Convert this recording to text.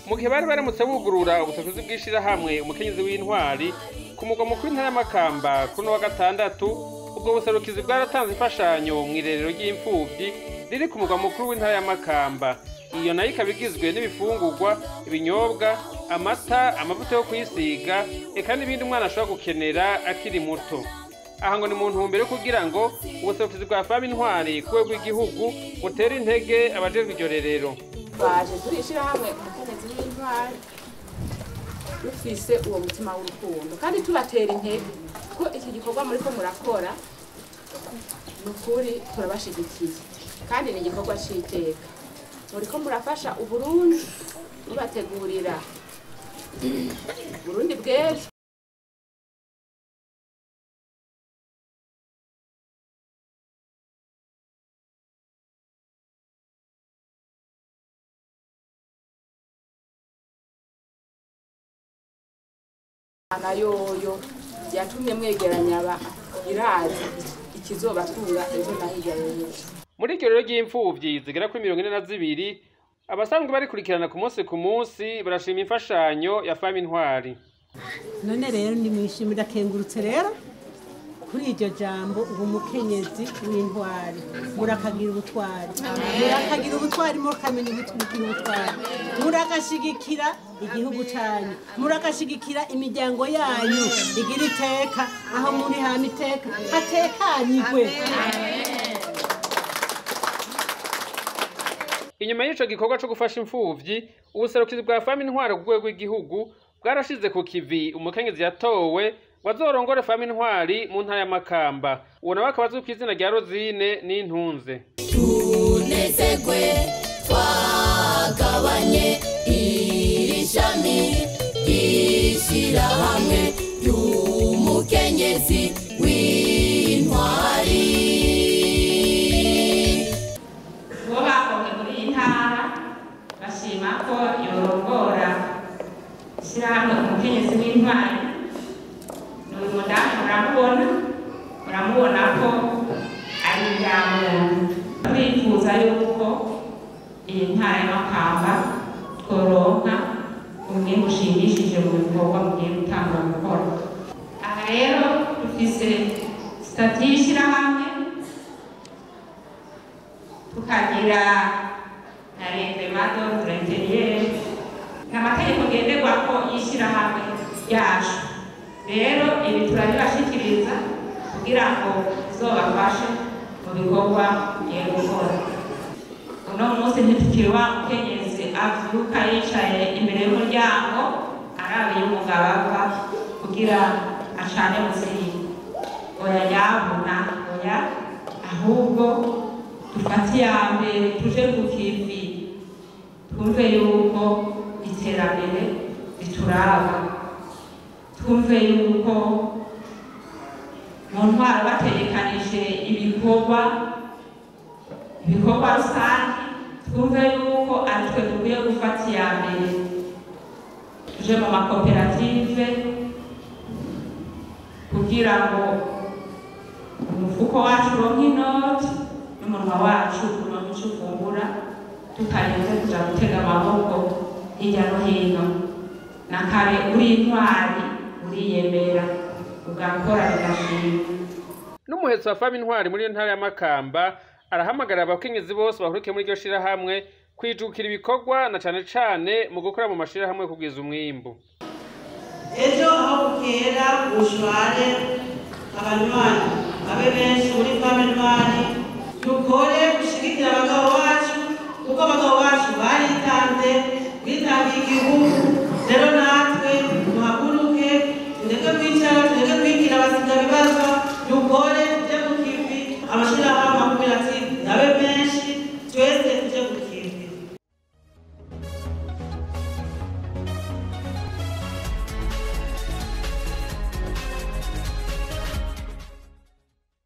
mu gihe bari baramutse bugurura ubuserukizi bw'ishirahamwe umukenyezi w'intwari ku mugwa mukuru w'intara ya Makamba kuri wa gatandatu. Ubwo buserukizi bwaratanze imfashanyo mw'irerero ry'imfuvyi riri ku mugwa mukuru w'intara ya Makamba. Iyo nayo ikaba igizwe n'ibifungurwa, ibinyobwa, amata, amavuta yo kwisiga, eka n'ibindi umwana ashobora gukenera akiri muto. Aha ngo ni mu ntumbero yo kugira ngo ubuserukizi bwa Femme Intwari ku rwego rw'igihugu butere intege abajejwe iryo rerero. Baje turishira hamwe umukenyezi w'intwari dufise uwo mutima w'urukundo kandi tubatera intege ko iki gikorwa muriko murakora nukuri turabashigikiye kandi ni igikorwa c'iteka muriko murafasha Uburundi mubategurira Burundi bw'ejo. Ana yoyo yatumye mwegeranya irazi ikizobatunga ejo na hirya y'ejo. Muri iryo rero ry'imfuvyi zigera kuri 42 abasanzwe barikurikirana ku munsi barashima imfashanyo ya Femme Intwari. None rero ndimwishimira kengurutse rero kuri iryo jambo ubu mukenyezi w'intwari murakagira ubutwari mukamenya ubutwari murakashigikira igihugu cyanyu murakashigikira imiryango yanyu igira iteka aho muri hama iteka hatekanyigwe. Inyuma y'ico gikorwa co gufasha imfuvyi ubuserukizi bwa Femme Intwari ku rwego rw'igihugu bwarashize ku kivi umukenyezi yatowe wazorongore Femme Intwari mu ntara ya Makamba. Uwo nawe akaba azwi kw'izina rya Rosine Nintunze. Tunezegwe twagabanye iri shami ry'ishirahamwe ry'umukenyezi w'intwari. Uwo bakoze muri iyi ntara bashima ko yorongora ishirahamwe umukenyezi w'intwari. Uyu mudamu muramubona ko ari inyangamuntu. Turifuza yuko iyi ntara ya Makamba tworonka umwimbu ushimishije mu bikorwa mugiye gutangura gukora. Aha rero dufise sitati y'ishirahamwe tukagira na reglement d'ordre intérieur n'amategeko ngenderwako y'ishirahamwe yacu. Rero ibi turabibashikiriza kugira ngo bizobafashe mu bikorwa mugiye gukora. Uno munsi ntitukiri wa mukenyezi avyuka yicaye imbere y'umuryango arabiye umugabo ava kugira acane musinga. Oya nyabuna, oya ahubwo dufate iya mbere tuje ku kivi twumve yuko iterambere rituraba. Twumve yuko mu ntwaro bategekanije ibikorwa rusange. Twumve yuko aritwe dukwiye gufata iya mbere tuje mu makoperative kugira ngo umufuko wacu uronke inoti n'umunwa wacu uronke ico ufungura tutarinze kuja gutega amaboko hirya no hino. Na kare uri intwari uriyemera ugakora bigashima. N'umuhetsi wa Femme Intwari muri ntara ya Makamba arahamagara abakenyezi bose bahurikiye muri iryo shirahamwe kwijukira ibikorwa na cane cane mu gukora mu mashirahamwe kugwiza umwimbu. Ejo aho bukera ushware abanywanyi abe benshi muri Femme Intwari dukore gushigikira abagabo bacu kuko abagabo bacu baritanze bitangiye igihugu